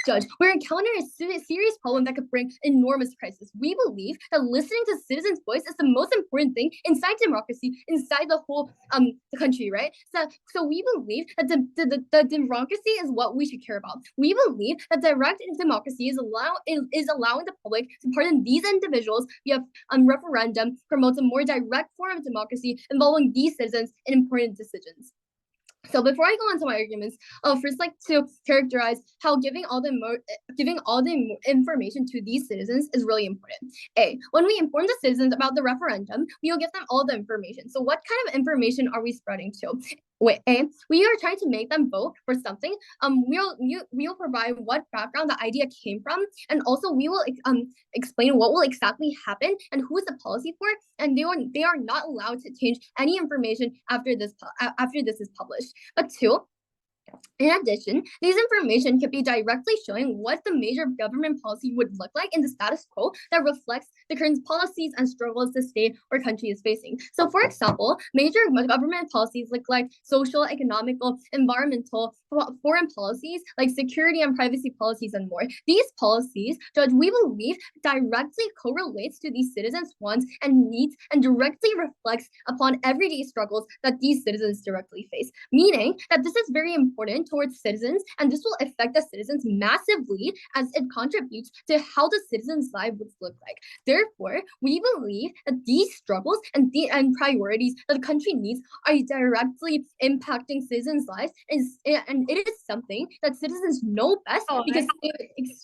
Judge, we're encountering a serious problem that could bring enormous crisis. We believe that listening to citizens' voice is the most important thing inside democracy, inside the whole the country, right? So we believe that the democracy is what we should care about. We believe that direct democracy is allowing the public to pardon these individuals via referendum, promotes a more direct form of democracy involving these citizens in important decisions. So before I go on to my arguments, I'll first like to characterize how giving all the information to these citizens is really important. A, when we inform the citizens about the referendum, we will give them all the information. So what kind of information are we spreading to? A, we are trying to make them vote for something. We'll provide what background the idea came from, and also we will explain what will exactly happen and who is the policy for. And they are not allowed to change any information after this is published. But two, in addition, these information could be directly showing what the major government policy would look like in the status quo that reflects the current policies and struggles the state or country is facing. So, for example, major government policies look like social, economical, environmental, foreign policies, like security and privacy policies and more. These policies, Judge, we believe directly correlates to these citizens' wants and needs and directly reflects upon everyday struggles that these citizens directly face, meaning that this is very important towards citizens, and this will affect the citizens massively as it contributes to how the citizens' lives would look like. Therefore, we believe that these struggles and priorities that the country needs are directly impacting citizens' lives, and it is something that citizens know best because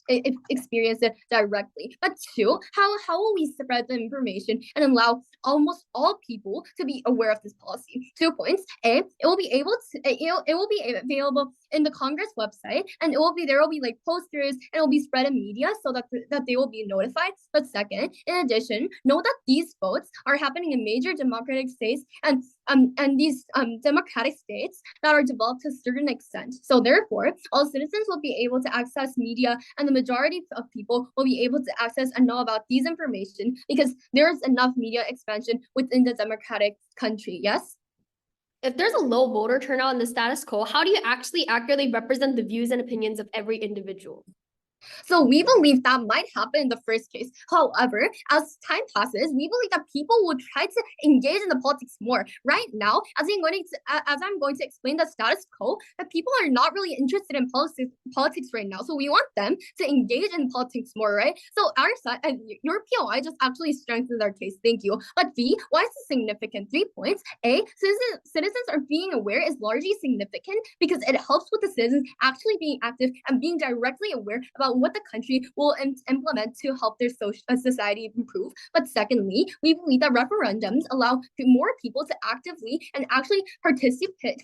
they experience it directly. But two, how will we spread the information and allow almost all people to be aware of this policy? 2 points. A, it will be available in the Congress website, and there will be like posters, and it will be spread in media so that they will be notified. But second, in addition, know that these votes are happening in major democratic states and these democratic states that are developed to a certain extent. So therefore, all citizens will be able to access media, and the majority of people will be able to access and know about these information because there's enough media expansion within the democratic country. Yes? If there's a low voter turnout in the status quo, how do you actually accurately represent the views and opinions of every individual? So we believe that might happen in the first case. However, as time passes, we believe that people will try to engage in the politics more. Right now, as I'm going to explain the status quo, that people are not really interested in politics right now. So we want them to engage in politics more, right? So our side, your POI just actually strengthens our case. Thank you. But B, why is this significant? 3 points. A, citizens are being aware is largely significant because it helps with the citizens actually being active and being directly aware about what the country will implement to help their society improve. But secondly, we believe that referendums allow more people to actively and actually participate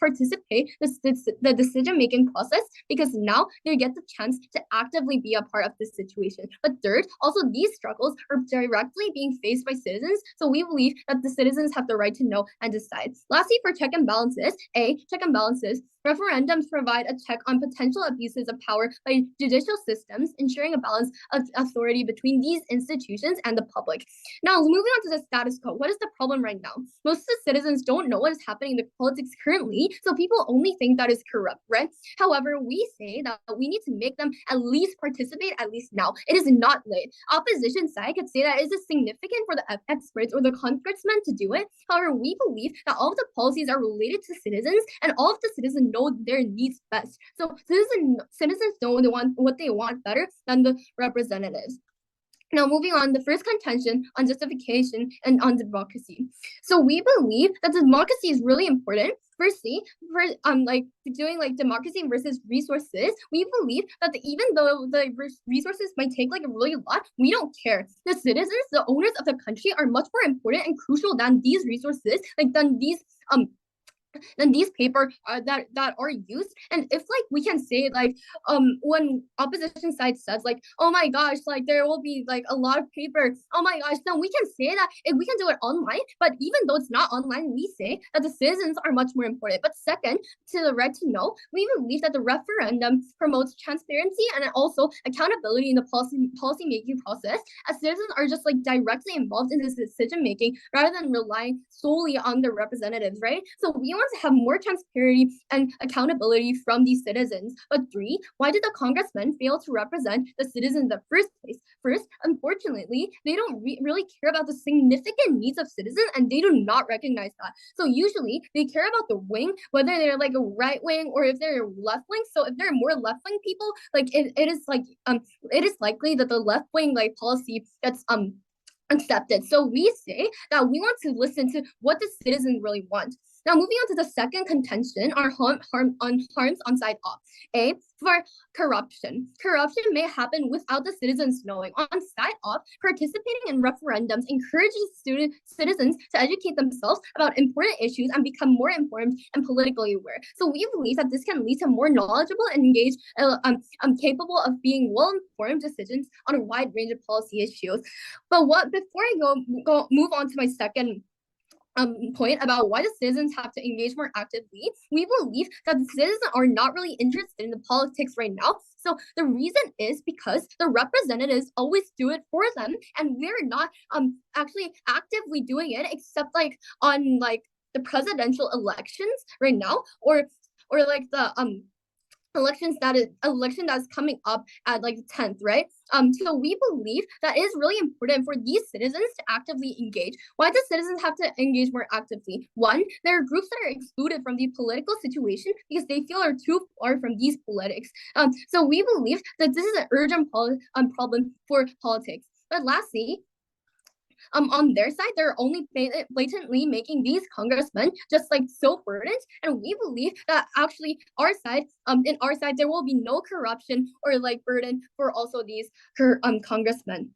the decision-making process because now they get the chance to actively be a part of this situation. But third, also these struggles are directly being faced by citizens, so we believe that the citizens have the right to know and decide. Lastly, for check and balances, check and balances, referendums provide a check on potential abuses of power by judicial systems, ensuring a balance of authority between these institutions and the public. Now, moving on to the status quo, what is the problem right now? Most of the citizens don't know what is happening in the politics currently, so people only think that is corrupt, right? However, we say that we need to make them at least participate, at least now. It is not late. Opposition side could say that it is significant for the experts or the congressmen to do it. However, we believe that all of the policies are related to citizens, and all of the citizens know their needs best. So citizens know what they want better than the representatives. Now, moving on, the first contention on justification and on democracy. So we believe that democracy is really important. Firstly, for doing democracy versus resources, we believe that even though the resources might take a really lot, we don't care. The citizens, the owners of the country, are much more important and crucial than these resources, than these paper that are used. And if we can say when opposition side says oh my gosh, there will be a lot of paper, oh my gosh, then we can say that if we can do it online. But even though it's not online, we say that the citizens are much more important. But second, to the right to know, we believe that the referendum promotes transparency and also accountability in the policy making process, as citizens are just directly involved in this decision making rather than relying solely on their representatives, right? So we want want to have more transparency and accountability from these citizens. But 3, why did the congressmen fail to represent the citizens in the first place? First, unfortunately, they don't really care about the significant needs of citizens, and they do not recognize that. So usually they care about the wing, whether they're like a right wing or if they're left wing. So if they're more left wing people, like it is likely that the left wing like policy that's accepted. So we say that we want to listen to what the citizens really want. Now, moving on to the second contention, our harms on side off. A, for corruption. Corruption may happen without the citizens knowing. On side off, participating in referendums encourages citizens to educate themselves about important issues and become more informed and politically aware. So we believe that this can lead to more knowledgeable and engaged, capable of being well-informed decisions on a wide range of policy issues. But before I move on to my second point about why the citizens have to engage more actively, we believe that the citizens are not really interested in the politics right now. So the reason is because the representatives always do it for them, and we're not actually actively doing it except like on like the presidential elections right now, or like the election that's coming up at like the 10th, right? So we believe that it is really important for these citizens to actively engage. Why do citizens have to engage more actively? One, there are groups that are excluded from the political situation because they feel are too far from these politics. So we believe that this is an urgent problem for politics. But lastly, on their side, they're only blatantly making these congressmen just like so burdened, and we believe that actually our side, in our side, there will be no corruption or like burden for also these congressmen.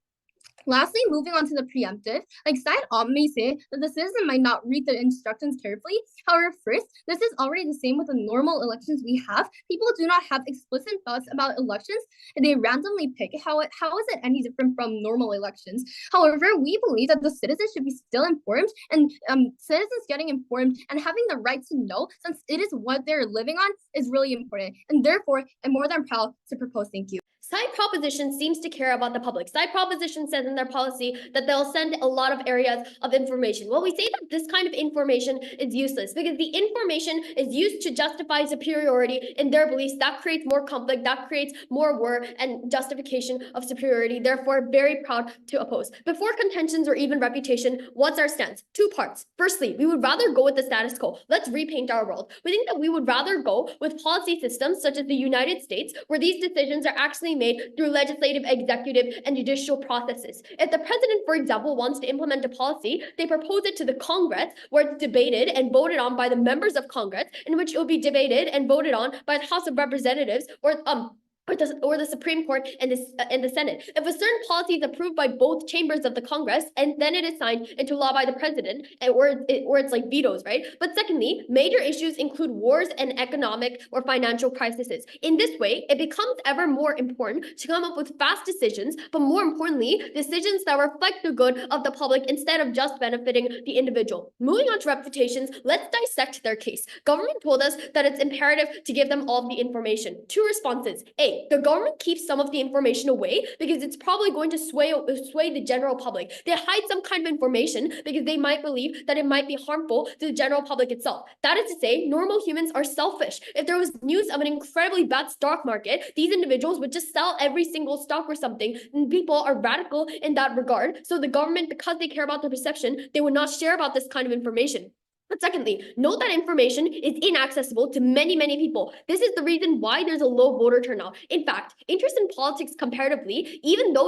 Lastly, moving on to the preemptive, like side op may say that the citizen might not read the instructions carefully. However, first, this is already the same with the normal elections we have. People do not have explicit thoughts about elections, and they randomly pick. How is it any different from normal elections? However, we believe that the citizens should be still informed, and citizens getting informed and having the right to know, since it is what they're living on, is really important. And therefore, I'm more than proud to propose. Thank you. Side proposition seems to care about the public. Side proposition says in their policy that they'll send a lot of areas of information. Well, we say that this kind of information is useless because the information is used to justify superiority in their beliefs. That creates more conflict, that creates more war and justification of superiority. Therefore, very proud to oppose. Before contentions or even reputation, what's our stance? 2 parts. Firstly, we would rather go with the status quo. Let's repaint our world. We think that we would rather go with policy systems such as the United States, where these decisions are actually made through legislative, executive, and judicial processes. If the president, for example, wants to implement a policy, they propose it to the Congress, where it's debated and voted on by the members of Congress, in which it will be debated and voted on by the House of Representatives, or the Supreme Court and the Senate. If a certain policy is approved by both chambers of the Congress, and then it is signed into law by the president, or it's like vetoes, right? But secondly, major issues include wars and economic or financial crises. In this way, it becomes ever more important to come up with fast decisions, but more importantly, decisions that reflect the good of the public instead of just benefiting the individual. Moving on to reputations, let's dissect their case. Government told us that it's imperative to give them all of the information. 2 responses. A, the government keeps some of the information away because it's probably going to sway the general public. They hide some kind of information because they might believe that it might be harmful to the general public itself. That is to say, normal humans are selfish. If there was news of an incredibly bad stock market, these individuals would just sell every single stock or something, and people are radical in that regard. So the government, because they care about their perception, they would not share about this kind of information. But secondly, note that information is inaccessible to many, many people. This is the reason why there's a low voter turnout. In fact, interest in politics comparatively, even though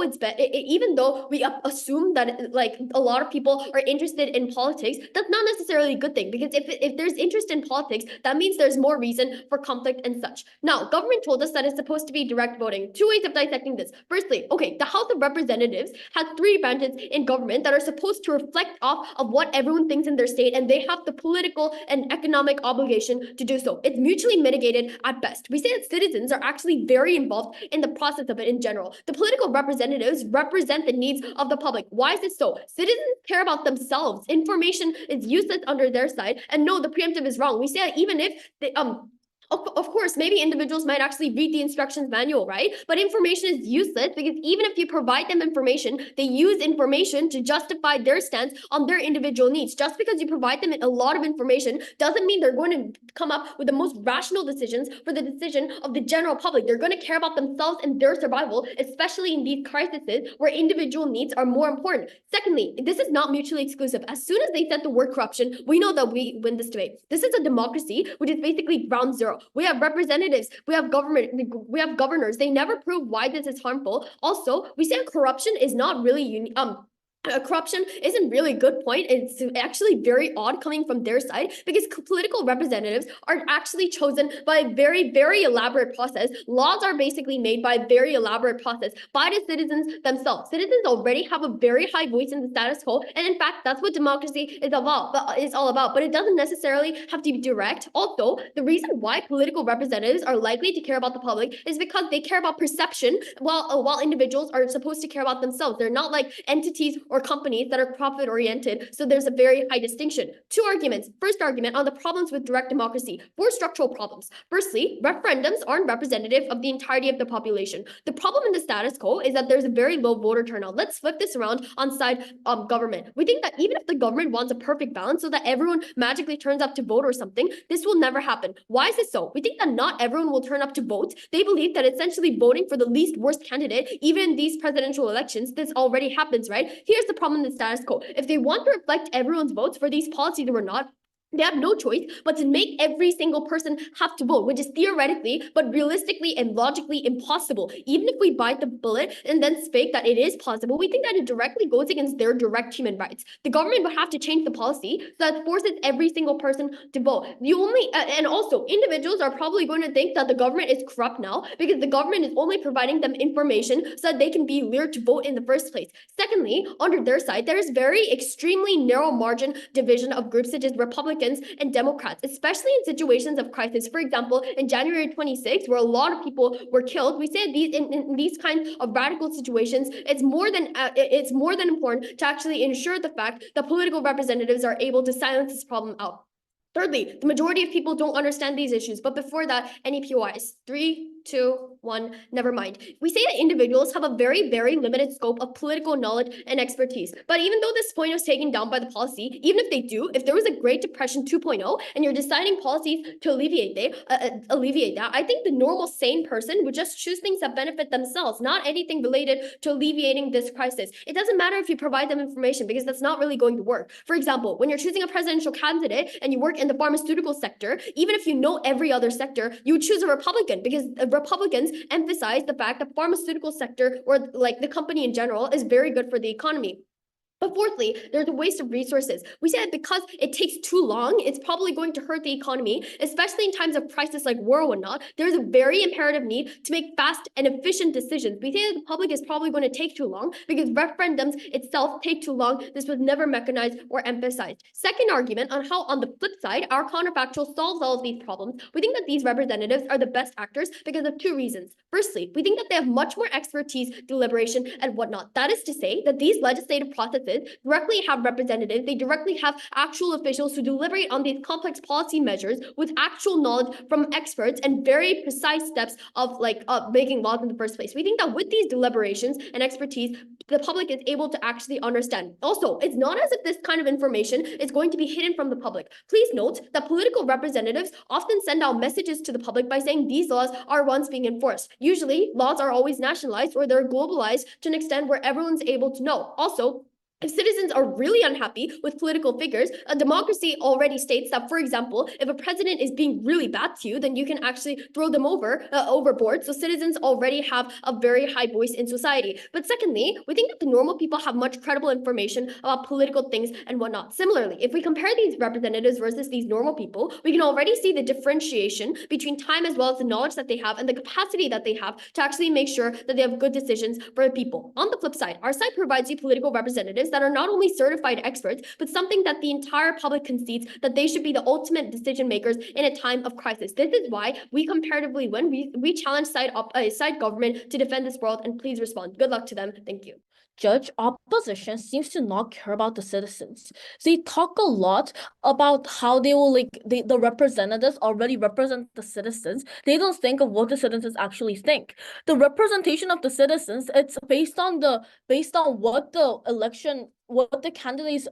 we assume that like a lot of people are interested in politics, that's not necessarily a good thing, because if there's interest in politics, that means there's more reason for conflict and such. Now, government told us that it's supposed to be direct voting. 2 ways of dissecting this. Firstly, okay, the House of Representatives has 3 branches in government that are supposed to reflect off of what everyone thinks in their state, and they have the political and economic obligation to do so. It's mutually mitigated at best. We say that citizens are actually very involved in the process of it in general. The political representatives represent the needs of the public. Why is this so? Citizens care about themselves. Information is useless under their side, and no, the preemptive is wrong. We say that even if Of course, maybe individuals might actually read the instructions manual, right? But information is useless because even if you provide them information, they use information to justify their stance on their individual needs. Just because you provide them a lot of information doesn't mean they're going to come up with the most rational decisions for the decision of the general public. They're going to care about themselves and their survival, especially in these crises where individual needs are more important. Secondly, this is not mutually exclusive. As soon as they said the word corruption, we know that we win this debate. This is a democracy, which is basically ground zero. We have representatives, we have government, we have governors. They never prove why this is harmful. Also, we say corruption is not really corruption isn't really a good point. It's actually very odd coming from their side because political representatives are actually chosen by a very, very elaborate process. Laws are basically made by a very elaborate process by the citizens themselves. Citizens already have a very high voice in the status quo, and in fact, that's what democracy is all about. But it doesn't necessarily have to be direct. Also, the reason why political representatives are likely to care about the public is because they care about perception, while individuals are supposed to care about themselves. They're not like entities or companies that are profit oriented. So there's a very high distinction. Two arguments. First argument on the problems with direct democracy. Four structural problems. Firstly, referendums aren't representative of the entirety of the population. The problem in the status quo is that there's a very low voter turnout. Let's flip this around on side government. We think that even if the government wants a perfect balance so that everyone magically turns up to vote or something, this will never happen. Why is this so? We think that not everyone will turn up to vote. They believe that essentially voting for the least worst candidate, even in these presidential elections, this already happens, right? Here's the problem in the status quo. If they want to reflect everyone's votes for these policies or not, they have no choice but to make every single person have to vote, which is theoretically, but realistically and logically impossible. Even if we bite the bullet and then speak that it is possible, we think that it directly goes against their direct human rights. The government would have to change the policy so that forces every single person to vote. And also individuals are probably going to think that the government is corrupt now because the government is only providing them information so that they can be lured to vote in the first place. Secondly, under their side, there is very extremely narrow margin division of groups such as Republicans and Democrats, especially in situations of crisis. For example, in January 26, where a lot of people were killed, we say in these kinds of radical situations, it's more than important to actually ensure the fact that political representatives are able to silence this problem out. Thirdly, the majority of people don't understand these issues, but before that, any POIs? 3, 2, 1, never mind. We say that individuals have a very, very limited scope of political knowledge and expertise. But even though this point was taken down by the policy, even if they do, if there was a Great Depression 2.0 and you're deciding policies to alleviate that, I think the normal sane person would just choose things that benefit themselves, not anything related to alleviating this crisis. It doesn't matter if you provide them information because that's not really going to work. For example, when you're choosing a presidential candidate and you work in the pharmaceutical sector, even if you know every other sector, you would choose a Republican because Republicans emphasize the fact that pharmaceutical sector or like the company in general is very good for the economy. But fourthly, there's a waste of resources. We say that because it takes too long, it's probably going to hurt the economy, especially in times of crisis like war or whatnot. There's a very imperative need to make fast and efficient decisions. We say that the public is probably going to take too long because referendums itself take too long. This was never mechanized or emphasized. Second argument on how, on the flip side, our counterfactual solves all of these problems. We think that these representatives are the best actors because of two reasons. Firstly, we think that they have much more expertise, deliberation, and whatnot. That is to say that these legislative processes directly have representatives. They directly have actual officials who deliberate on these complex policy measures with actual knowledge from experts and very precise steps of making laws in the first place. We think that with these deliberations and expertise, the public is able to actually understand. Also, it's not as if this kind of information is going to be hidden from the public. Please note that political representatives often send out messages to the public by saying these laws are once being enforced. Usually, laws are always nationalized or they're globalized to an extent where everyone's able to know. Also, if citizens are really unhappy with political figures, a democracy already states that, for example, if a president is being really bad to you, then you can actually throw them overboard. So citizens already have a very high voice in society. But secondly, we think that the normal people have much credible information about political things and whatnot. Similarly, if we compare these representatives versus these normal people, we can already see the differentiation between time as well as the knowledge that they have and the capacity that they have to actually make sure that they have good decisions for the people. On the flip side, our side provides you political representatives scientists that are not only certified experts, but something that the entire public concedes that they should be the ultimate decision makers in a time of crisis. This is why we comparatively win. We challenge side government to defend this world, and please respond. Good luck to them. Thank you. Judge, opposition seems to not care about the citizens. They talk a lot about how they will the representatives already represent the citizens. They don't think of what the citizens actually think. The representation of the citizens, it's based on what the candidates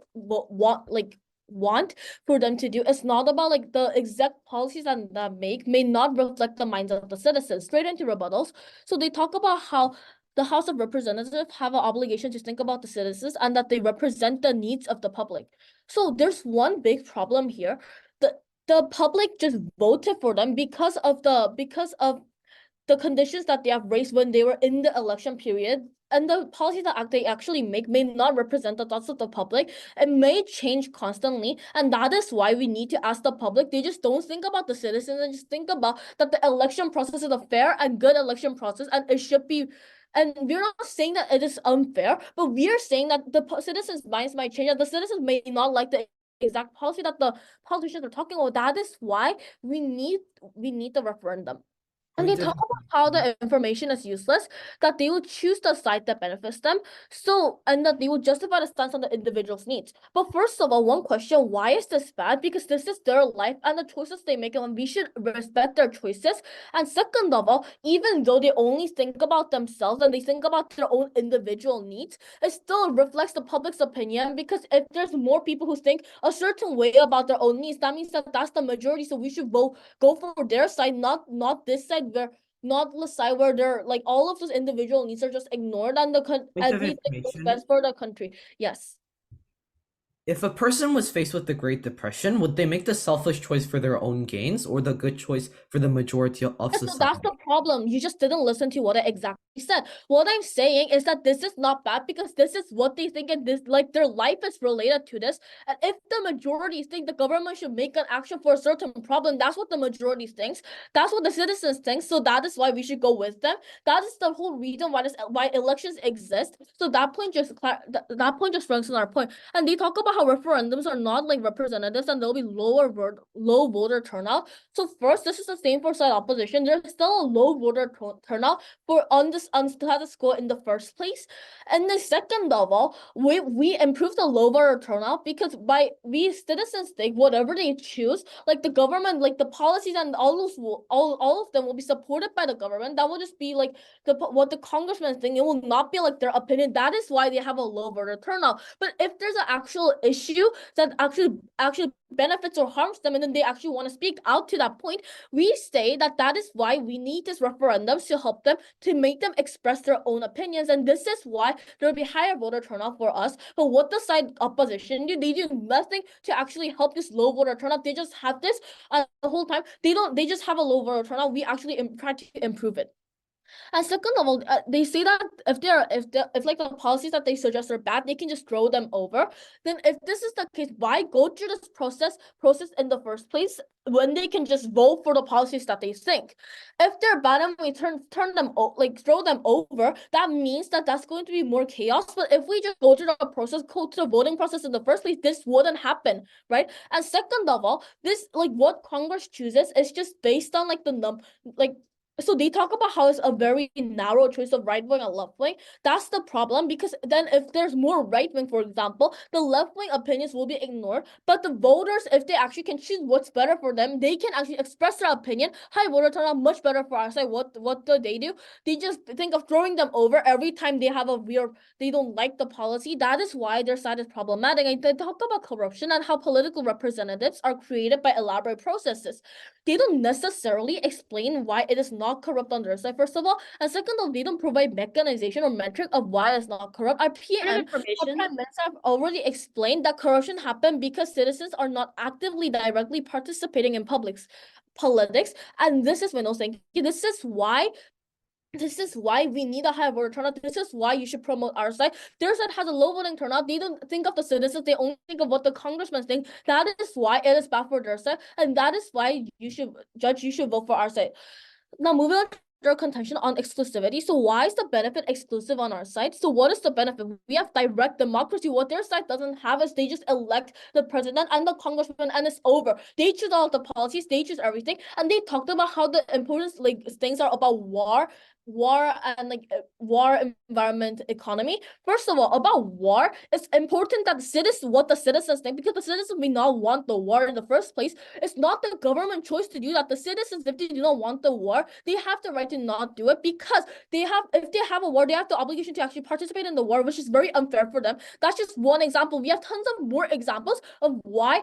want for them to do. It's not about the exact policies that may not reflect the minds of the citizens. Straight into rebuttals. So they talk about how the House of Representatives have an obligation to think about the citizens and that they represent the needs of the public. So there's one big problem here. The public just voted for them because of the conditions that they have raised when they were in the election period. And the policies that they actually make may not represent the thoughts of the public. It may change constantly. And that is why we need to ask the public. They just don't think about the citizens and just think about that the election process is a fair and good election process, and it should be. And we're not saying that it is unfair, but we are saying that the citizens' minds might change, that the citizens may not like the exact policy that the politicians are talking about. That is why we need the referendum. And they talk about how the information is useless, that they will choose the side that benefits them, and that they will justify the stance on the individual's needs. But first of all, one question, why is this bad? Because this is their life and the choices they make, and we should respect their choices. And second of all, even though they only think about themselves and they think about their own individual needs, it still reflects the public's opinion, because if there's more people who think a certain way about their own needs, that means that that's the majority, so we should go for their side, not this side, where not the side where they're all of those individual needs are just ignored and everything is best for the country. Yes. If a person was faced with the Great Depression, would they make the selfish choice for their own gains or the good choice for the majority of society? So that's the problem. You just didn't listen to what I exactly said. What I'm saying is that this is not bad because this is what they think, and this their life is related to this. And if the majority think the government should make an action for a certain problem, that's what the majority thinks. That's what the citizens think. So that is why we should go with them. That is the whole reason why elections exist. So that point just strengthens our point. And they talk about how referendums are not representatives and there'll be low voter turnout. So first, this is the same for side opposition. There's still a low voter turnout for on status quo in the first place. And the second of all, we improve the low voter turnout because we citizens think whatever they choose, the government, the policies and all of them will be supported by the government. That will just be what the congressmen think. It will not be their opinion. That is why they have a low voter turnout. But if there's an actual issue that actually benefits or harms them, and then they actually want to speak out to that point, we say that is why we need these referendums to help them, to make them express their own opinions. And this is why there will be higher voter turnout for us. But what the side opposition do, they do nothing to actually help this low voter turnout. They just have this the whole time. They just have a low voter turnout. We actually try to improve it. And second of all, they say that if the policies that they suggest are bad, they can just throw them over. Then if this is the case, why go through this process in the first place when they can just vote for the policies that they think? If they're bad and we throw them over, that means that's going to be more chaos. But if we just go through the voting process in the first place, this wouldn't happen, right? And second of all, this what Congress chooses is just based on so they talk about how it's a very narrow choice of right wing and left wing. That's the problem, because then if there's more right wing, for example, the left wing opinions will be ignored. But the voters, if they actually can choose what's better for them, they can actually express their opinion. High voter turnout, much better for our side. What do? They just think of throwing them over every time they have they don't like the policy. That is why their side is problematic. And they talk about corruption and how political representatives are created by elaborate processes. They don't necessarily explain why it is not corrupt on their side, first of all, and second of all, they don't provide mechanization or metric of why it's not corrupt. Our PM, our Prime Minister, have already explained that corruption happened because citizens are not actively, directly participating in politics, and this is when I was saying, this is why we need a high voter turnout. This is why you should promote our side. Their side has a low voting turnout. They don't think of the citizens. They only think of what the congressmen think. That is why it is bad for their side. And that is why you should vote for our side. Now, moving on their contention on exclusivity. So why is the benefit exclusive on our side? So what is the benefit? We have direct democracy. What their side doesn't have is they just elect the president and the congressman and it's over. They choose all the policies, they choose everything. And they talked about how the important things are about war and war, environment, economy. First of all, about war, it's important that what the citizens think, because the citizens may not want the war in the first place. It's not the government choice to do that. The citizens, if they do not want the war, they have the right to not do it, because if they have a war, they have the obligation to actually participate in the war, which is very unfair for them. That's just one example. We have tons of more examples of why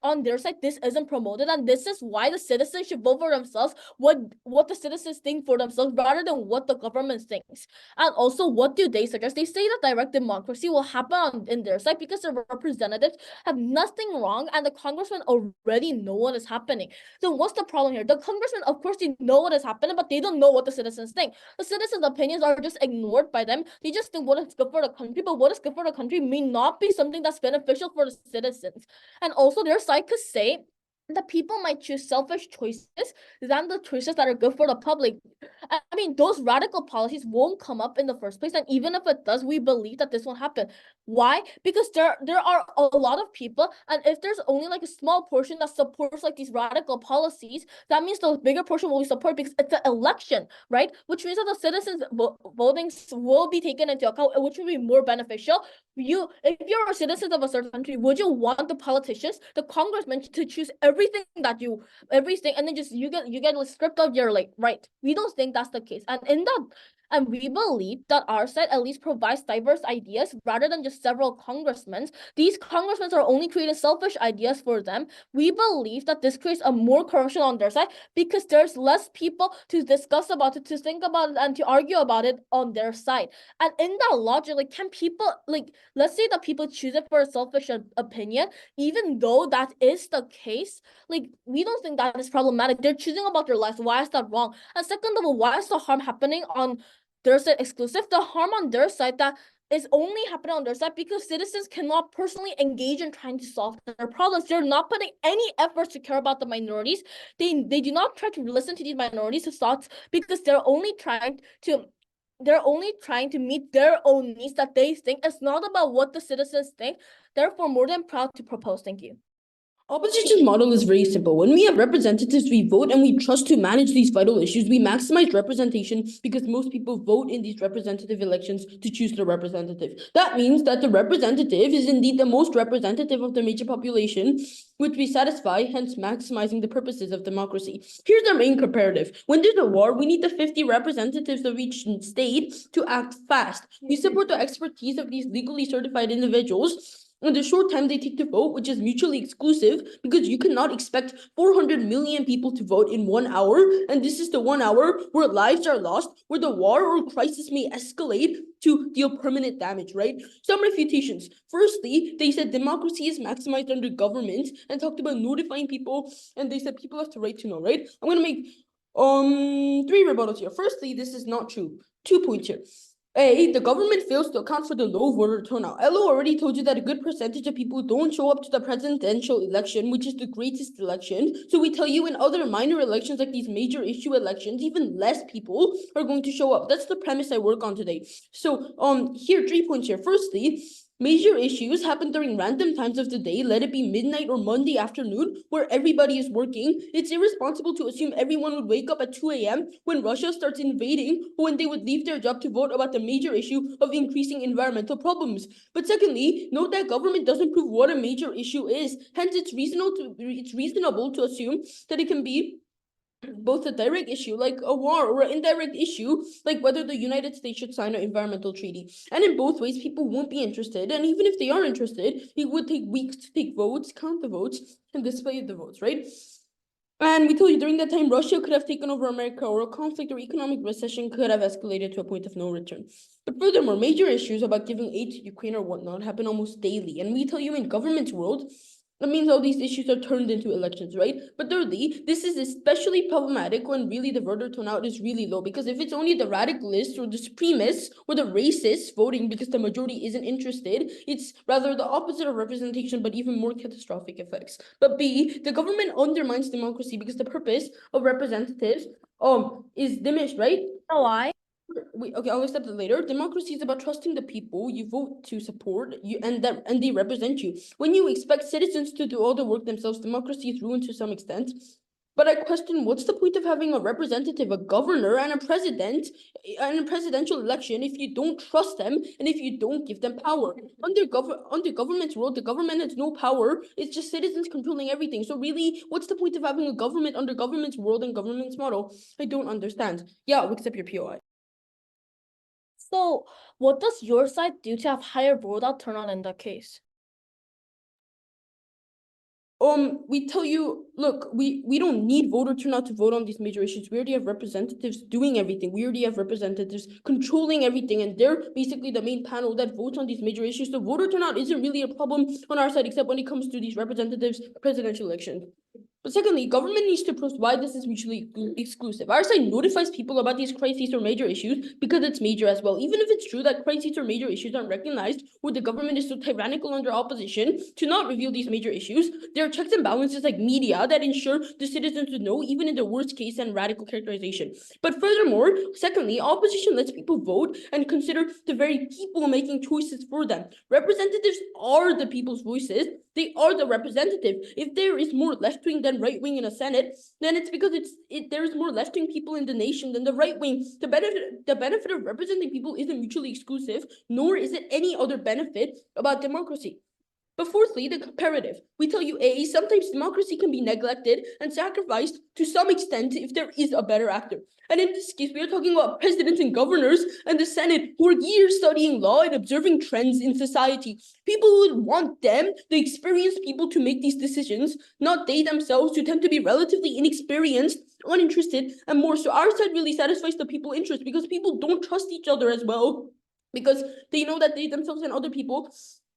on their side this isn't promoted, and this is why the citizens should vote for themselves, what the citizens think for themselves rather than what the government thinks. And also, what do they suggest? They say that direct democracy will happen in their side because the representatives have nothing wrong and the congressmen already know what is happening. So what's the problem here? The congressmen, of course, they know what is happening, but they don't know what the citizens think. The citizens' opinions are just ignored by them. They just think what is good for the country, but what is good for the country may not be something that's beneficial for the citizens. And also, their side could say that people might choose selfish choices than the choices that are good for the public. I mean, those radical policies won't come up in the first place, and even if it does, we believe that this won't happen. Why? Because there are a lot of people, and if there's only like a small portion that supports like these radical policies, that means the bigger portion will be support because it's an election, right? Which means that the citizens' voting will be taken into account, which will be more beneficial. If you're a citizen of a certain country, would you want the politicians, the congressmen, to choose everything, and then just you get a script of your right? We don't think that's the case, and we believe that our side at least provides diverse ideas rather than just several congressmen. These congressmen are only creating selfish ideas for them. We believe that this creates a more corruption on their side because there's less people to discuss about it, to think about it, and to argue about it on their side. And in that logic, can people, let's say that people choose it for a selfish opinion, even though that is the case, we don't think that is problematic. They're choosing about their lives. Why is that wrong? And second of all, why is the harm happening on their side exclusive? The harm on their side that is only happening on their side because citizens cannot personally engage in trying to solve their problems. They're not putting any efforts to care about the minorities. They do not try to listen to these minorities' thoughts because they're only trying to meet their own needs that they think. It's not about what the citizens think. Therefore, more than proud to propose. Thank you. Opposition's model is very simple. When we have representatives, we vote and we trust to manage these vital issues. We maximize representation because most people vote in these representative elections to choose the representative. That means that the representative is indeed the most representative of the major population, which we satisfy, hence maximizing the purposes of democracy. Here's our main comparative. When there's a war, we need the 50 representatives of each state to act fast. We support the expertise of these legally certified individuals in the short time they take to vote, which is mutually exclusive, because you cannot expect 400 million people to vote in 1 hour, and this is the 1 hour where lives are lost, where the war or crisis may escalate to deal permanent damage, right? Some refutations. Firstly, they said democracy is maximized under government and talked about notifying people, and they said people have the right to know, right? I'm gonna make 3 rebuttals here. Firstly, this is not true. 2 points here. A, the government fails to account for the low voter turnout. Elo already told you that a good percentage of people don't show up to the presidential election, which is the greatest election. So we tell you in other minor elections, like these major issue elections, even less people are going to show up. That's the premise I work on today. So here, 3 points here. Firstly, major issues happen during random times of the day, let it be midnight or Monday afternoon, where everybody is working. It's irresponsible to assume everyone would wake up at 2 a.m. when Russia starts invading, or when they would leave their job to vote about the major issue of increasing environmental problems. But secondly, note that government doesn't prove what a major issue is. Hence, it's reasonable to assume that it can be both a direct issue like a war or an indirect issue like whether the United States should sign an environmental treaty. And in both ways, people won't be interested, and even if they are interested, it would take weeks to take votes, count the votes, and display the votes, right? And we told you during that time, Russia could have taken over America, or a conflict or economic recession could have escalated to a point of no return. But furthermore, major issues about giving aid to Ukraine or whatnot happen almost daily. And we tell you in government's world, That means all these issues are turned into elections, right? But thirdly, this is especially problematic when really the voter turnout is really low, because if it's only the radicalists or the supremacists or the racists voting because the majority isn't interested, it's rather the opposite of representation, but even more catastrophic effects. But B, the government undermines democracy because the purpose of representatives is diminished, right? know why? Okay, I'll accept it later. Democracy is about trusting the people you vote to support you, and they represent you. When you expect citizens to do all the work themselves, democracy is ruined to some extent. But I question, what's the point of having a representative, a governor, and a president in a presidential election if you don't trust them and if you don't give them power? Under government's rule, the government has no power. It's just citizens controlling everything. So really, what's the point of having a government under government's world and government's model? I don't understand. Yeah, I'll accept your POI. So what does your side do to have higher vote turnout in that case? We tell you, look, we don't need voter turnout to vote on these major issues. We already have representatives doing everything. We already have representatives controlling everything, and they're basically the main panel that votes on these major issues. So voter turnout isn't really a problem on our side, except when it comes to these representatives presidential elections. But secondly, government needs to prove why this is mutually exclusive. Our side notifies people about these crises or major issues because it's major as well. Even if it's true that crises or major issues aren't recognized, or the government is so tyrannical under opposition to not reveal these major issues, there are checks and balances like media that ensure the citizens would know, even in the worst case and radical characterization. But furthermore, secondly, opposition lets people vote and consider the very people making choices for them. Representatives are the people's voices. They are the representative. If there is more left-wing than right-wing in a Senate, then it's because there's more left-wing people in the nation than the right-wing. The benefit of representing people isn't mutually exclusive, nor is it any other benefit about democracy. But fourthly, the comparative. We tell you, A, sometimes democracy can be neglected and sacrificed to some extent if there is a better actor. And in this case, we are talking about presidents and governors and the Senate who are years studying law and observing trends in society. People who would want them, the experienced people, to make these decisions, not they themselves, who tend to be relatively inexperienced, uninterested, and more. So our side really satisfies the people's interest because people don't trust each other as well, because they know that they themselves and other people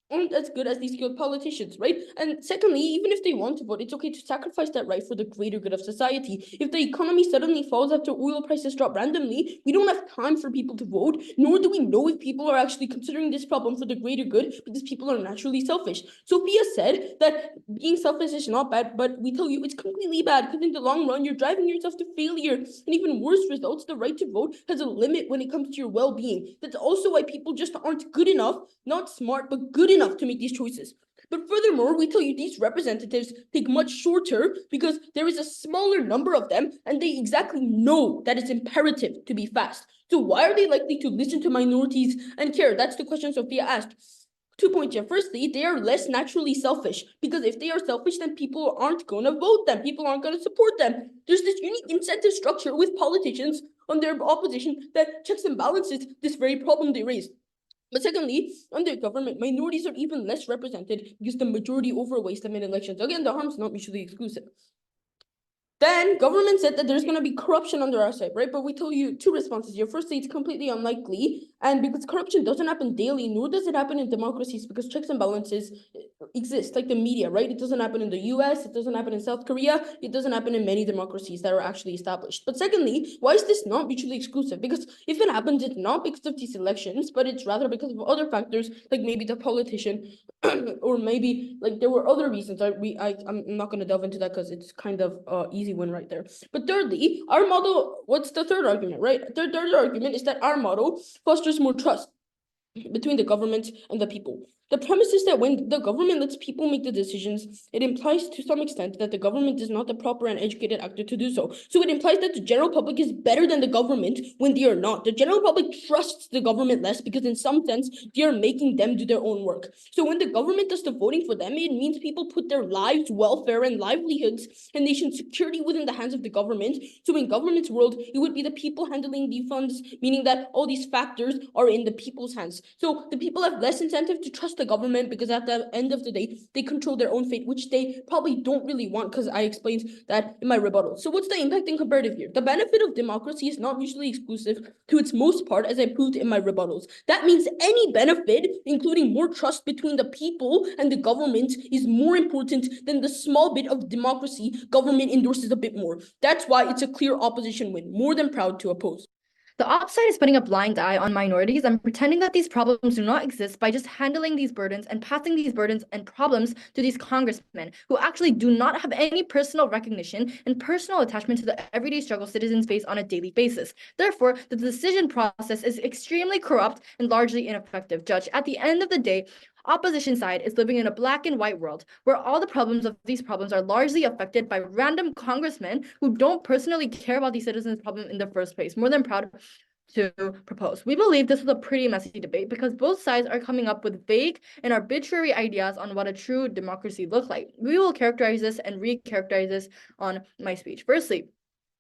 aren't as good as these skilled politicians, right? And secondly, even if they want to vote, it's okay to sacrifice that right for the greater good of society. If the economy suddenly falls after oil prices drop randomly, we don't have time for people to vote, nor do we know if people are actually considering this problem for the greater good, because people are naturally selfish. Sophia said that being selfish is not bad, but we tell you it's completely bad, because in the long run, you're driving yourself to failure. And even worse results, the right to vote has a limit when it comes to your well-being. That's also why people just aren't good enough, not smart, but good enough to make these choices. But furthermore, we tell you these representatives take much shorter because there is a smaller number of them and they exactly know that it's imperative to be fast. So why are they likely to listen to minorities and care? That's the question Sophia asked. 2 points here. Firstly, they are less naturally selfish, because if they are selfish, then people aren't going to vote them. People aren't going to support them. There's this unique incentive structure with politicians on their opposition that checks and balances this very problem they raise. But secondly, under government, minorities are even less represented because the majority overweights them in elections. Again, the harm's not mutually exclusive. Then government said that there's going to be corruption under our side, right? But we tell you two responses here. Firstly, it's completely unlikely. And because corruption doesn't happen daily, nor does it happen in democracies, because checks and balances exist, like the media, right? It doesn't happen in the US, it doesn't happen in South Korea, it doesn't happen in many democracies that are actually established. But secondly, why is this not mutually exclusive? Because if it happens, it's not because of these elections, but it's rather because of other factors, like maybe the politician, or maybe like there were other reasons. I'm not going to delve into that because it's kind of easy one right there. But thirdly, our model, what's the third argument, right? The third argument is that our model fosters more trust between the government and the people. The premise is that when the government lets people make the decisions, it implies to some extent that the government is not the proper and educated actor to do so. So it implies that the general public is better than the government when they are not. The general public trusts the government less because in some sense, they are making them do their own work. So when the government does the voting for them, it means people put their lives, welfare, and livelihoods and nation security within the hands of the government. So in government's world, it would be the people handling the funds, meaning that all these factors are in the people's hands. So the people have less incentive to trust the government because at the end of the day, they control their own fate, which they probably don't really want, because I explained that in my rebuttal. So what's the impact and comparative here? The benefit of democracy is not mutually exclusive to its most part, as I proved in my rebuttals. That means any benefit, including more trust between the people and the government, is more important than the small bit of democracy government endorses a bit more. That's why it's a clear opposition win, more than proud to oppose. The op side is putting a blind eye on minorities and pretending that these problems do not exist by just handling these burdens and passing these burdens and problems to these congressmen who actually do not have any personal recognition and personal attachment to the everyday struggle citizens face on a daily basis. Therefore, the decision process is extremely corrupt and largely ineffective. Judge, at the end of the day, opposition side is living in a black and white world where all the problems of these problems are largely affected by random congressmen who don't personally care about these citizens' problem in the first place. More than proud to propose. We believe this is a pretty messy debate because both sides are coming up with vague and arbitrary ideas on what a true democracy looks like. We will characterize this and re-characterize this on my speech. Firstly,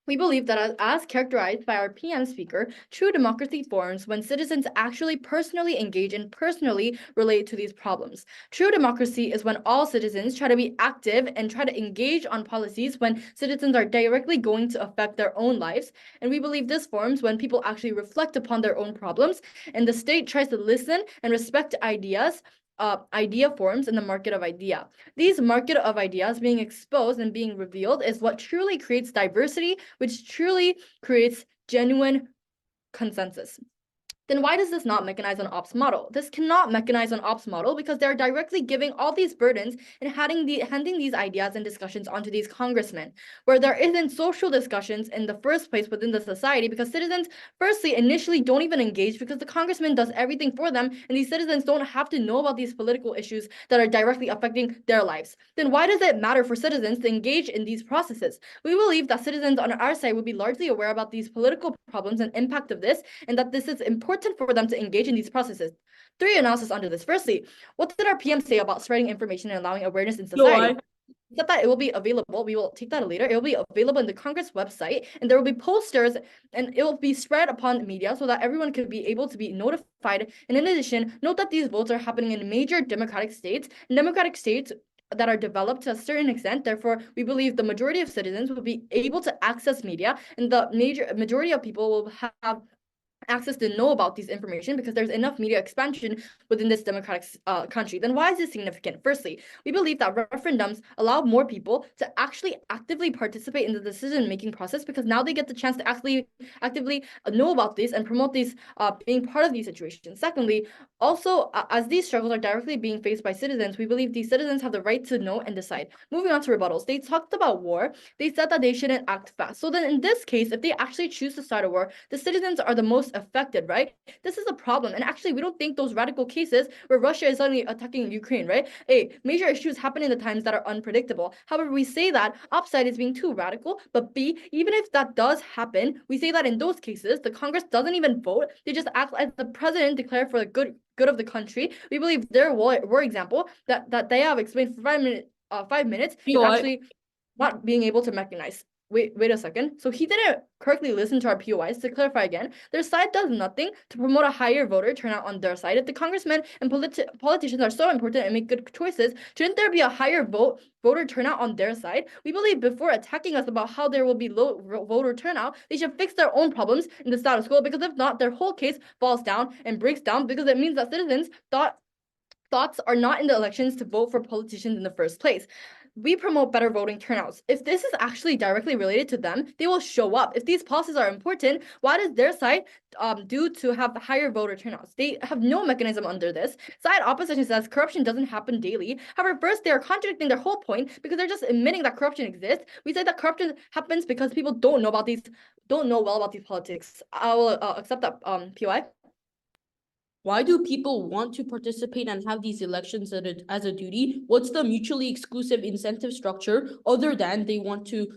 we believe that as characterized by our PM speaker, true democracy forms when citizens actually personally engage and personally relate to these problems. True democracy is when all citizens try to be active and try to engage on policies when citizens are directly going to affect their own lives. And we believe this forms when people actually reflect upon their own problems and the state tries to listen and respect idea forms in the market of idea. These market of ideas being exposed and being revealed is what truly creates diversity, which truly creates genuine consensus. Then why does this not mechanize an ops model? This cannot mechanize an ops model because they're directly giving all these burdens and handing these ideas and discussions onto these congressmen, where there isn't social discussions in the first place within the society because citizens firstly initially don't even engage because the congressman does everything for them and these citizens don't have to know about these political issues that are directly affecting their lives. Then why does it matter for citizens to engage in these processes? We believe that citizens on our side will be largely aware about these political problems and impact of this, and that this is important for them to engage in these processes. 3 analysis under this. Firstly, what did our PM say about spreading information and allowing awareness in society? He said that it will be available. We will take that later. It will be available in the Congress website, and there will be posters, and it will be spread upon media so that everyone could be able to be notified. And in addition, note that these votes are happening in major democratic states that are developed to a certain extent. Therefore, we believe the majority of citizens will be able to access media, and the majority of people will have access to know about these information because there's enough media expansion within this democratic country. Then why is this significant? Firstly, we believe that referendums allow more people to actually actively participate in the decision-making process because now they get the chance to actually actively know about this and promote these being part of these situations. Secondly, also, as these struggles are directly being faced by citizens, we believe these citizens have the right to know and decide. Moving on to rebuttals, they talked about war. They said that they shouldn't act fast. So then in this case, if they actually choose to start a war, the citizens are the most affected, right? This is a problem. And actually, we don't think those radical cases where Russia is suddenly attacking Ukraine, right? A, major issues happen in the times that are unpredictable. However, we say that upside is being too radical, but B, even if that does happen, we say that in those cases, the Congress doesn't even vote. They just act as the president declared for the good of the country. We believe their war example that they have explained for 5 minutes is actually not being able to mechanize. Wait a second. So he didn't correctly listen to our POIs. To clarify again, their side does nothing to promote a higher voter turnout on their side. If the congressmen and politicians are so important and make good choices, shouldn't there be a higher voter turnout on their side? We believe before attacking us about how there will be low voter turnout, they should fix their own problems in the status quo, because if not, their whole case falls down and breaks down, because it means that citizens thoughts are not in the elections to vote for politicians in the first place. We promote better voting turnouts. If this is actually directly related to them, they will show up. If these policies are important, why does their side do to have higher voter turnouts? They have no mechanism under this. Side opposition says corruption doesn't happen daily. However, first, they are contradicting their whole point because they're just admitting that corruption exists. We say that corruption happens because people don't know well about these politics. I will accept that POI. Why do people want to participate and have these elections as a duty? What's the mutually exclusive incentive structure other than they want to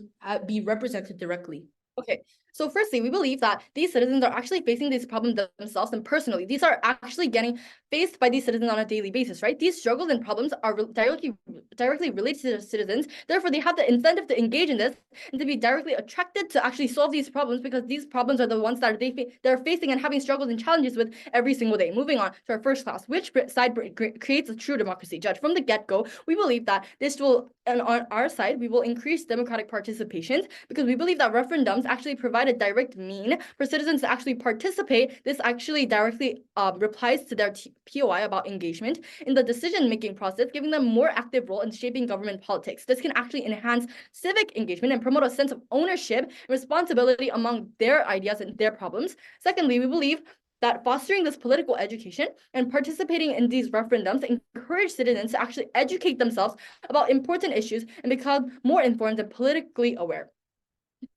be represented directly? Okay, So firstly, we believe that these citizens are actually facing these problems themselves and personally. These are actually getting faced by these citizens on a daily basis, right? These struggles and problems are directly related to the citizens. Therefore, they have the incentive to engage in this and to be directly attracted to actually solve these problems, because these problems are the ones that they're facing and having struggles and challenges with every single day. Moving on to our first class, which side creates a true democracy? Judge, from the get-go, we believe that this will, and on our side, we will increase democratic participation, because we believe that referendums actually provide a direct mean for citizens to actually participate. This actually directly replies to their POI about engagement in the decision-making process, giving them more active role in shaping government politics. This can actually enhance civic engagement and promote a sense of ownership and responsibility among their ideas and their problems. Secondly, we believe that fostering this political education and participating in these referendums encourage citizens to actually educate themselves about important issues and become more informed and politically aware.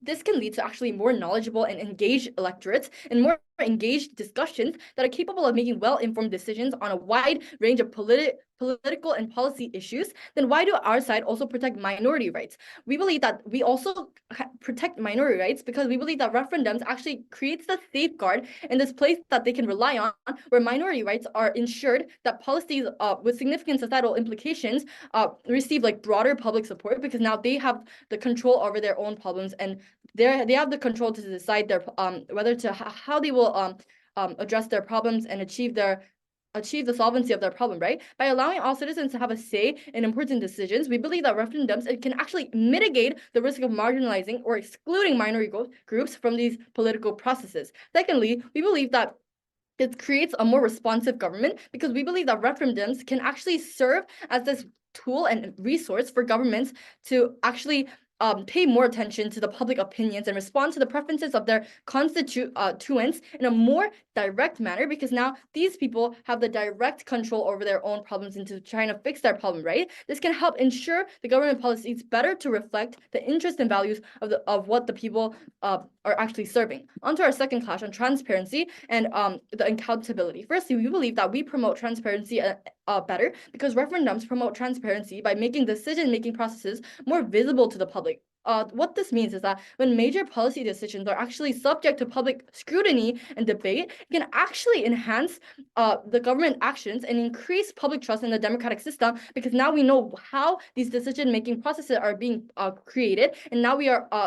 This can lead to actually more knowledgeable and engaged electorates and more engaged discussions that are capable of making well-informed decisions on a wide range of political and policy issues. Then why do our side also protect minority rights? We believe that we also protect minority rights because we believe that referendums actually creates the safeguard in this place that they can rely on, where minority rights are ensured that policies with significant societal implications receive like broader public support, because now they have the control over their own problems, and they have the control to decide their whether to how they will address their problems and achieve the solvency of their problem, right? By allowing all citizens to have a say in important decisions, we believe that referendums can actually mitigate the risk of marginalizing or excluding minority groups from these political processes. Secondly, we believe that it creates a more responsive government, because we believe that referendums can actually serve as this tool and resource for governments to actually pay more attention to the public opinions and respond to the preferences of their constituents in a more direct manner, because now these people have the direct control over their own problems into trying to fix their problem, right? This can help ensure the government policies better to reflect the interests and values of what the people are actually serving. On to our second class on transparency and the accountability. Firstly, we believe that we promote transparency better because referendums promote transparency by making decision-making processes more visible to the public. What this means is that when major policy decisions are actually subject to public scrutiny and debate, it can actually enhance the government actions and increase public trust in the democratic system, because now we know how these decision-making processes are being created, and now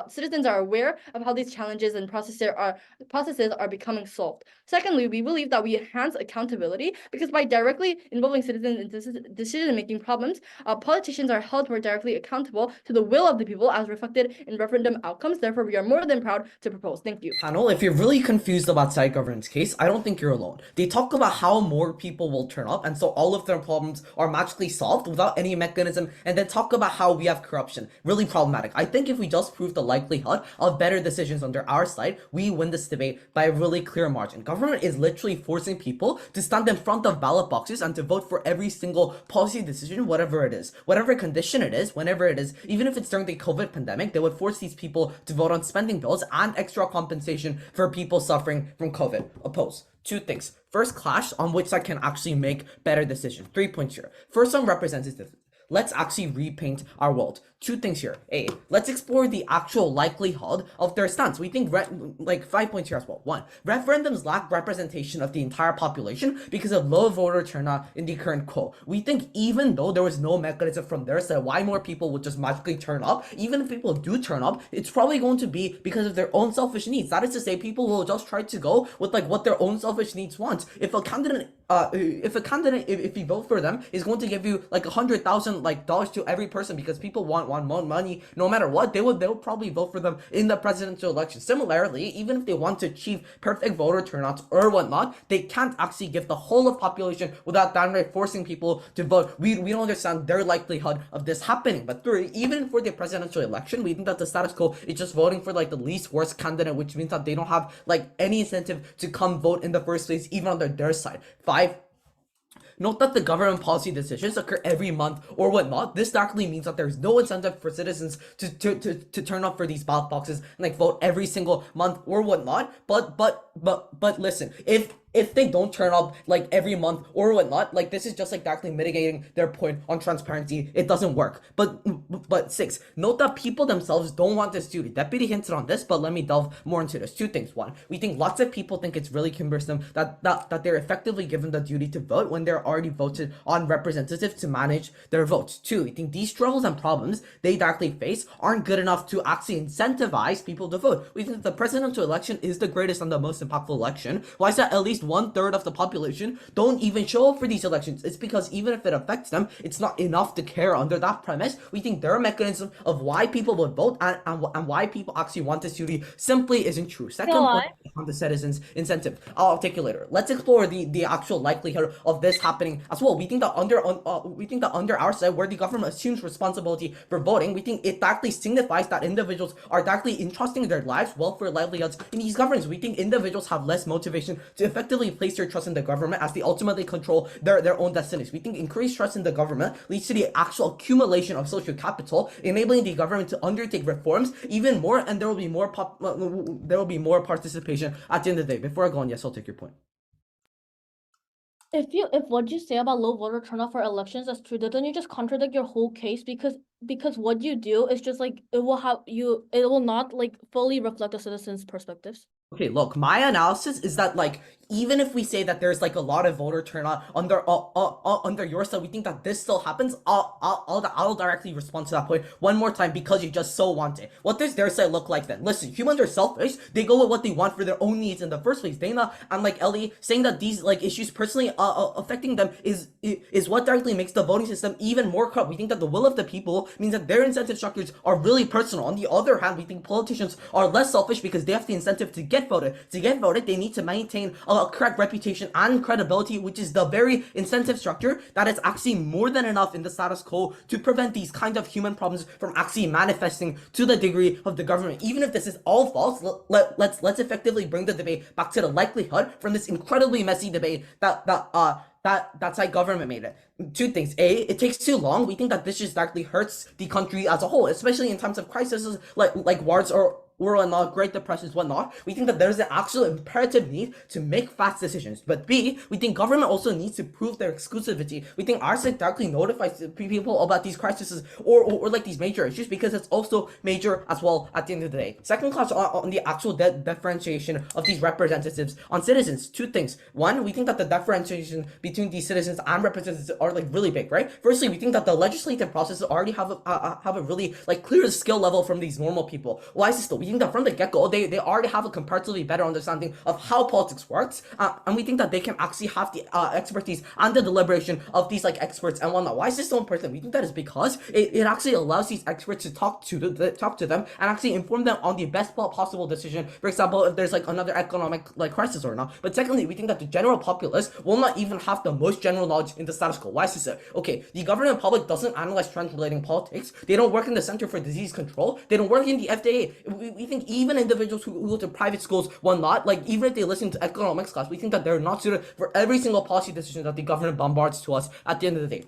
citizens are aware of how these challenges and processes are becoming solved. Secondly, we believe that we enhance accountability, because by directly involving citizens in decision-making problems, politicians are held more directly accountable to the will of the people as reflected in referendum outcomes. Therefore, we are more than proud to propose. Thank you. Panel, if you're really confused about side governance case, I don't think you're alone. They talk about how more people will turn up, and so all of their problems are magically solved without any mechanism, and then talk about how we have corruption. Really problematic. I think if we just prove the likelihood of better decisions under our side, we win this debate by a really clear margin. Government is literally forcing people to stand in front of ballot boxes and to vote for every single policy decision, whatever it is, whatever condition it is, whenever it is, even if it's during the COVID pandemic. They would force these people to vote on spending bills and extra compensation for people suffering from COVID. Oppose. Two things. First, clash on which side can actually make better decisions. 3 points here. First, on representative. Let's actually repaint our world. Two things here. A, let's explore the actual likelihood of their stance. We think 5 points here as well. One, referendums lack representation of the entire population because of low voter turnout in the current poll. We think even though there was no mechanism from their side why more people would just magically turn up, even if people do turn up, it's probably going to be because of their own selfish needs. That is to say, people will just try to go with what their own selfish needs want. If a candidate, if you vote for them, is going to give you $100,000 to every person because people want more money, no matter what, they'll probably vote for them in the presidential election. Similarly, even if they want to achieve perfect voter turnouts or whatnot, they can't actually give the whole of population without downright forcing people to vote. We don't understand their likelihood of this happening. But three, even for the presidential election, we think that the status quo is just voting for the least worst candidate, which means that they don't have any incentive to come vote in the first place, even on their side. 5, note that the government policy decisions occur every month or whatnot. This directly means that there's no incentive for citizens to turn up for these ballot boxes and vote every single month or whatnot. But listen, if if they don't turn up like every month or whatnot, like this is just like directly mitigating their point on transparency. It doesn't work. But 6, note that people themselves don't want this duty. Deputy hinted on this, but let me delve more into this. 2 things. 1, we think lots of people think it's really cumbersome that they're effectively given the duty to vote when they're already voted on representatives to manage their votes. 2, we think these struggles and problems they directly face aren't good enough to actually incentivize people to vote. We think the presidential election is the greatest and the most impactful election. Why is that at least 1/3 of the population don't even show up for these elections? It's because even if it affects them, it's not enough to care. Under that premise, we think their mechanism of why people would vote and why people actually want this duty simply isn't true. Second point on the citizens' incentive. I'll take it later. Let's explore the actual likelihood of this happening as well. We think that under our side, where the government assumes responsibility for voting, we think it directly signifies that individuals are directly entrusting their lives, welfare, livelihoods in these governments. We think individuals have less motivation to effectively place their trust in the government as they ultimately control their own destinies. We think increased trust in the government leads to the actual accumulation of social capital, enabling the government to undertake reforms even more, and there will be more participation at the end of the day. Before I go on, yes, I'll take your point. If what you say about low voter turnout for elections is true, then you just contradict your whole case because what you do is just like it will not like fully reflect the citizens' perspectives. Okay, look, my analysis is that like even if we say that there's like a lot of voter turnout under your side, we think that this still happens. I'll directly respond to that point one more time because you just so want it. What does their side look like then? Listen, humans are selfish. They go with what they want for their own needs in the first place. Dana and like Ellie saying that these like issues personally affecting them is what directly makes the voting system even more corrupt. We think that the will of the people means that their incentive structures are really personal. On the other hand, we think politicians are less selfish because they have the incentive to get voted. To get voted, they need to maintain a correct reputation and credibility, which is the very incentive structure that is actually more than enough in the status quo to prevent these kind of human problems from actually manifesting to the degree of the government. Even if this is all false, let's effectively bring the debate back to the likelihood from this incredibly messy debate that's how government made it. 2 things. A, it takes too long. We think that this just directly hurts the country as a whole, especially in times of crises like wars or whatnot, Great Depressions, whatnot. We think that there's an actual imperative need to make fast decisions. But B, we think government also needs to prove their exclusivity. We think RSEC directly notifies people about these crises or like these major issues because it's also major as well at the end of the day. Second class on the actual differentiation of these representatives on citizens. 2 things. 1, we think that the differentiation between these citizens and representatives are like really big, right? Firstly, we think that the legislative processes already have a really like clear skill level from these normal people. Why is this though? We think that from the get-go, they already have a comparatively better understanding of how politics works, and we think that they can actually have the expertise and the deliberation of these like experts and whatnot. Why is this so important? We think that is because it actually allows these experts to talk to them and actually inform them on the best possible decision. For example, if there's like another economic like crisis or not. But secondly, we think that the general populace will not even have the most general knowledge in the status quo. Why is this? Okay, the government public doesn't analyze trends relating politics. They don't work in the Center for Disease Control. They don't work in the FDA. We think even individuals who go to private schools, whatnot, like even if they listen to economics class, we think that they're not suited for every single policy decision that the government bombards to us at the end of the day.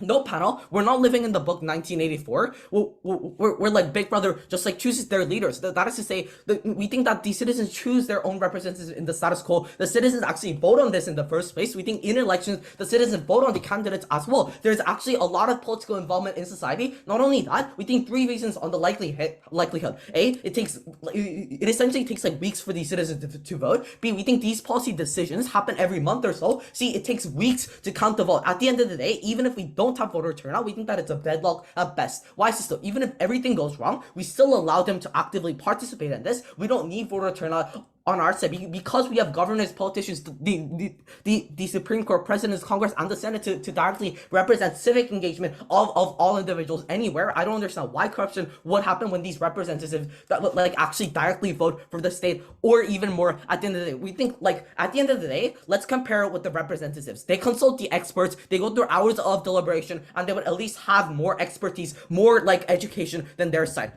No, panel, we're not living in the book 1984. We're like Big Brother just like chooses their leaders. That is to say, we think that the citizens choose their own representatives in the status quo. The citizens actually vote on this in the first place. We think in elections, the citizens vote on the candidates as well. There's actually a lot of political involvement in society. Not only that, we think 3 reasons on the likelihood. A, it essentially takes like weeks for these citizens to vote. B, we think these policy decisions happen every month or so. C, it takes weeks to count the vote. At the end of the day, even if we don't have voter turnout, we think that it's a deadlock at best. Why is this though? Even if everything goes wrong, we still allow them to actively participate in this. We don't need voter turnout on our side because we have governors, politicians, the Supreme Court, presidents, Congress, and the Senate to directly represent civic engagement of all individuals anywhere. I don't understand why corruption would happen when these representatives that would like actually directly vote for the state or even more at the end of the day. We think like at the end of the day, let's compare it with the representatives. They consult the experts, they go through hours of deliberation, and they would at least have more expertise, more like education than their side.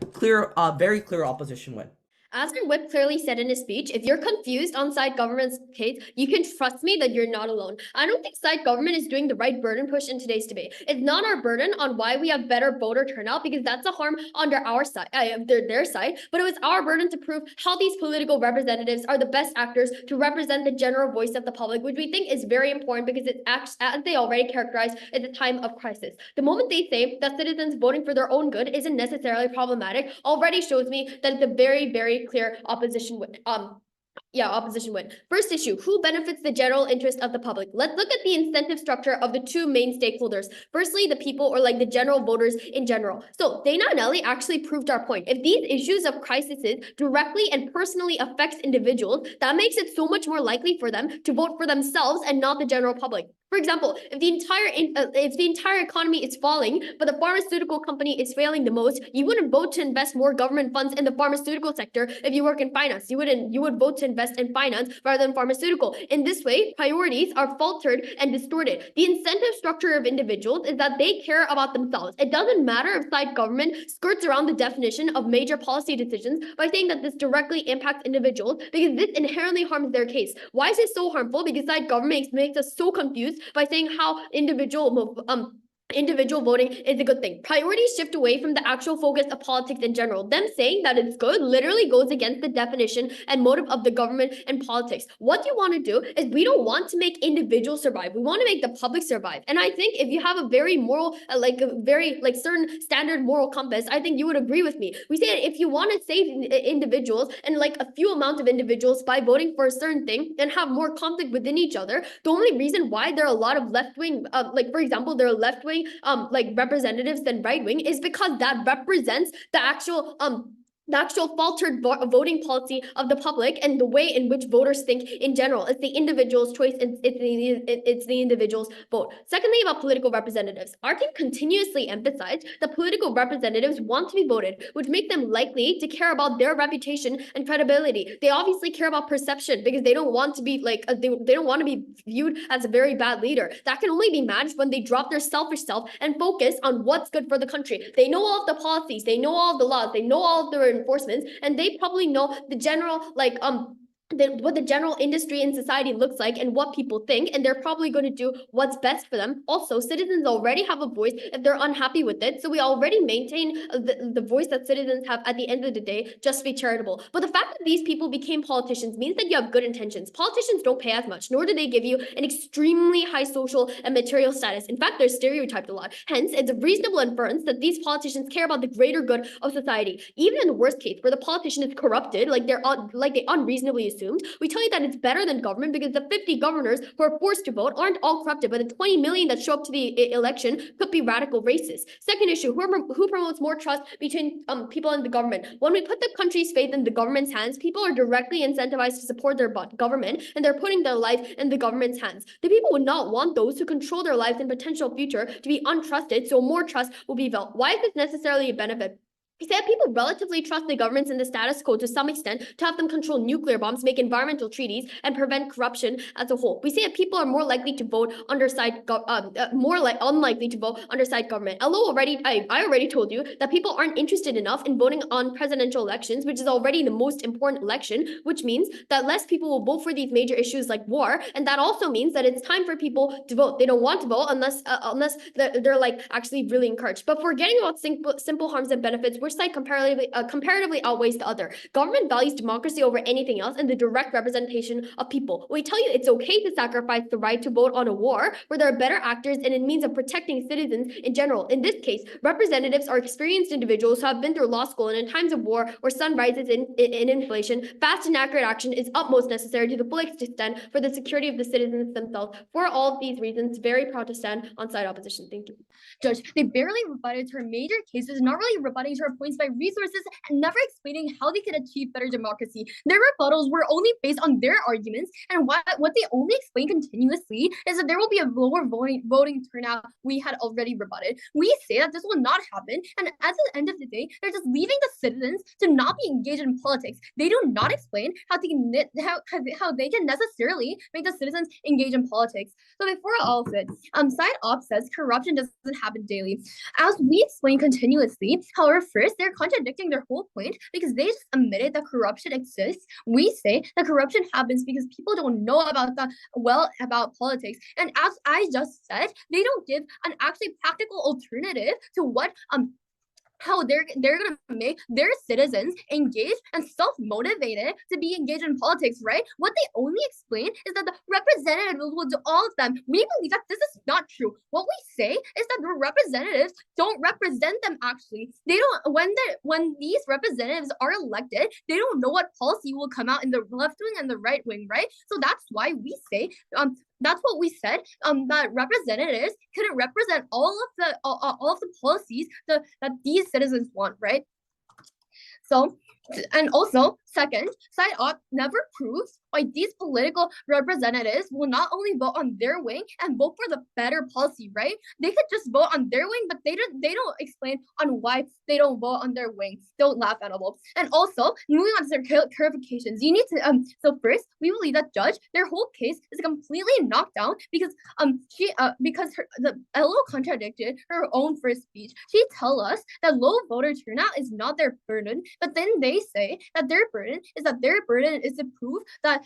Very clear opposition win. As our whip clearly said in his speech, if you're confused on side government's case, you can trust me that you're not alone. I don't think side government is doing the right burden push in today's debate. It's not our burden on why we have better voter turnout, because that's a harm under our side, their side, but it was our burden to prove how these political representatives are the best actors to represent the general voice of the public, which we think is very important because it acts as they already characterize at the time of crisis. The moment they say that citizens voting for their own good isn't necessarily problematic already shows me that it's a very, very clear opposition win. Opposition win. First issue, who benefits the general interest of the public? Let's look at the incentive structure of the two main stakeholders. Firstly, the people, or like the general voters in general. So Dana and Ellie actually proved our point. If these issues of crises directly and personally affects individuals, that makes it so much more likely for them to vote for themselves and not the general public. For example, if the entire economy is falling, but the pharmaceutical company is failing the most, you wouldn't vote to invest more government funds in the pharmaceutical sector if you work in finance. You would vote to invest in finance rather than pharmaceutical. In this way, priorities are faltered and distorted. The incentive structure of individuals is that they care about themselves. It doesn't matter if side government skirts around the definition of major policy decisions by saying that this directly impacts individuals, because this inherently harms their case. Why is it so harmful? Because side government makes us so confused by saying how individual voting is a good thing. Priorities shift away from the actual focus of politics in general. Them saying that it's good literally goes against the definition and motive of the government and politics. What you want to do is, we don't want to make individuals survive. We want to make the public survive. And I think if you have a very moral, certain standard moral compass, I think you would agree with me. We say that if you want to save individuals and like a few amount of individuals by voting for a certain thing and have more conflict within each other, the only reason why there are a lot of left-wing, for example, there are left-wing representatives than right-wing is because that represents the actual faltered voting policy of the public and the way in which voters think in general. It's the individual's choice, and it's the individual's vote. Secondly, about political representatives, our team continuously emphasized that political representatives want to be voted, which make them likely to care about their reputation and credibility. They obviously care about perception because they don't want to be they don't want to be viewed as a very bad leader. That can only be managed when they drop their selfish self and focus on what's good for the country. They know all of the policies, they know all of the laws, they know all of the enforcements, and they probably know the general what the general industry and society looks like and what people think, and they're probably going to do what's best for them. Also, citizens already have a voice if they're unhappy with it, so we already maintain the voice that citizens have at the end of the day, just to be charitable. But the fact that these people became politicians means that you have good intentions. Politicians don't pay as much, nor do they give you an extremely high social and material status. In fact, they're stereotyped a lot. Hence, it's a reasonable inference that these politicians care about the greater good of society. Even in the worst case, where the politician is corrupted, they unreasonably assumed, we tell you that it's better than government because the 50 governors who are forced to vote aren't all corrupted, but the 20 million that show up to the election could be radical racist. Second issue, who promotes more trust between people and the government? When we put the country's faith in the government's hands, people are directly incentivized to support their government, and they're putting their life in the government's hands. The people would not want those who control their lives and potential future to be untrusted, so more trust will be felt. Why is this necessarily a benefit? He said people relatively trust the governments in the status quo to some extent to have them control nuclear bombs, make environmental treaties, and prevent corruption as a whole. We say that people are more likely to vote unlikely to vote under side government. Although I already told you that people aren't interested enough in voting on presidential elections, which is already the most important election, which means that less people will vote for these major issues like war, and that also means that it's time for people to vote. They don't want to vote unless they're actually really encouraged. But forgetting about simple harms and benefits, which side comparatively outweighs the other? Government values democracy over anything else and the direct representation of people. We tell you it's okay to sacrifice the right to vote on a war where there are better actors and in means of protecting citizens in general. In this case, representatives are experienced individuals who have been through law school, and in times of war or sun rises in inflation, fast and accurate action is utmost necessary to the full extent for the security of the citizens themselves. For all of these reasons, very proud to stand on side opposition. Thank you. Judge, they barely rebutted her major cases, not really rebutting her points by resources, and never explaining how they could achieve better democracy. Their rebuttals were only based on their arguments, and what they only explain continuously is that there will be a lower voting turnout we had already rebutted. We say that this will not happen, and at the end of the day, they're just leaving the citizens to not be engaged in politics. They do not explain how they can necessarily make the citizens engage in politics. So before all of it, side op says corruption doesn't happen daily. As we explain continuously, however, first, they're contradicting their whole point because they just admitted that corruption exists. We say that corruption happens because people don't know about politics. And as I just said, they don't give an actually practical alternative to what how they're gonna make their citizens engaged and self-motivated to be engaged in politics, right? What they only explain is that the representatives will do all of them. We believe that this is not true. What we say is that the representatives don't represent them actually. They don't when these representatives are elected, they don't know what policy will come out in the left wing and the right wing, right? So that's why we say that's what we said. That representatives couldn't represent all of the policies that these citizens want, right? So, and also, second, side op never proves why these political representatives will not only vote on their wing and vote for the better policy, right? They could just vote on their wing, but they don't explain on why they don't vote on their wing. Don't laugh, Annabelle. And also, moving on to their clarifications, you need to so first, we believe that judge, their whole case is completely knocked down because the LO contradicted her own first speech. She tell us that low voter turnout is not their burden, but then they say that their burden is to prove that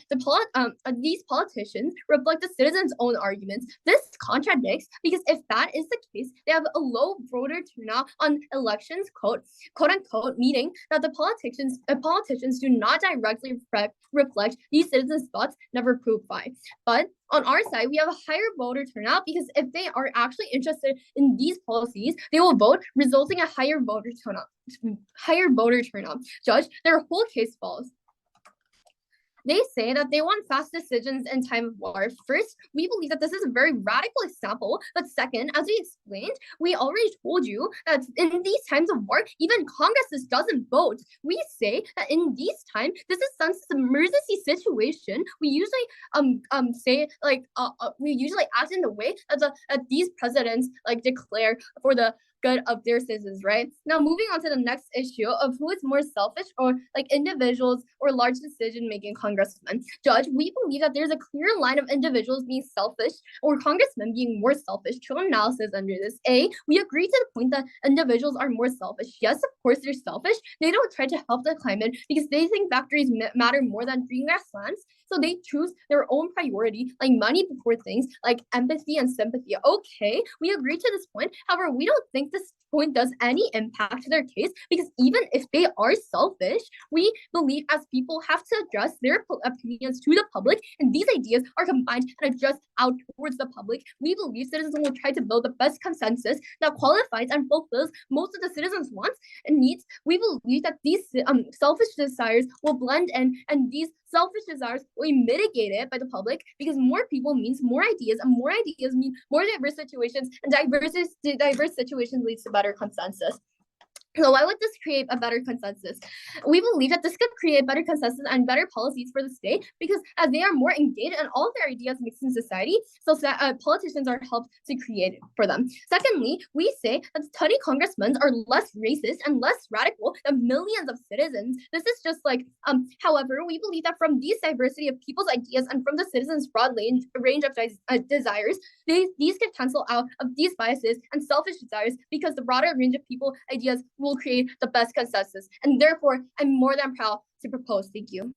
these politicians reflect the citizens' own arguments. This contradicts because if that is the case, they have a low voter turnout on elections, quote unquote, meaning that the politicians do not directly reflect these citizens' thoughts, never proved by. But on our side, we have a higher voter turnout because if they are actually interested in these policies, they will vote, resulting in higher voter turnout. Judge, their whole case falls. They say that they want fast decisions in time of war. First, we believe that this is a very radical example. But second, as we explained, we already told you that in these times of war, even Congress doesn't vote. We say that in these times, this is some emergency situation. We usually we usually act in the way that these presidents declare for the good of their citizens, right? Now, moving on to the next issue of who is more selfish, or individuals or large decision-making congressmen. Judge, we believe that there's a clear line of individuals being selfish or congressmen being more selfish. True analysis under this. A, we agree to the point that individuals are more selfish. Yes, of course, they're selfish. They don't try to help the climate because they think factories matter more than green grasslands. So they choose their own priority, like money before things like empathy and sympathy. Okay, we agree to this point. However, we don't think this point does any impact to their case because even if they are selfish, we believe as people have to address their opinions to the public, and these ideas are combined and addressed out towards the public. We believe citizens will try to build the best consensus that qualifies and fulfills most of the citizens' wants and needs. We believe that these selfish desires will blend in, and these selfish desires will be mitigated by the public because more people means more ideas, and more ideas mean more diverse situations, and diverse situations leads to better consensus. So why would this create a better consensus? We believe that this could create better consensus and better policies for the state because as they are more engaged and all their ideas mixed in society, so politicians are helped to create it for them. Secondly, we say that 20 congressmen are less racist and less radical than millions of citizens. This is just however, we believe that from these diversity of people's ideas and from the citizens' broad range of desires, these can cancel out of these biases and selfish desires because the broader range of people ideas will create the best consensus. And therefore, I'm more than proud to propose. Thank you.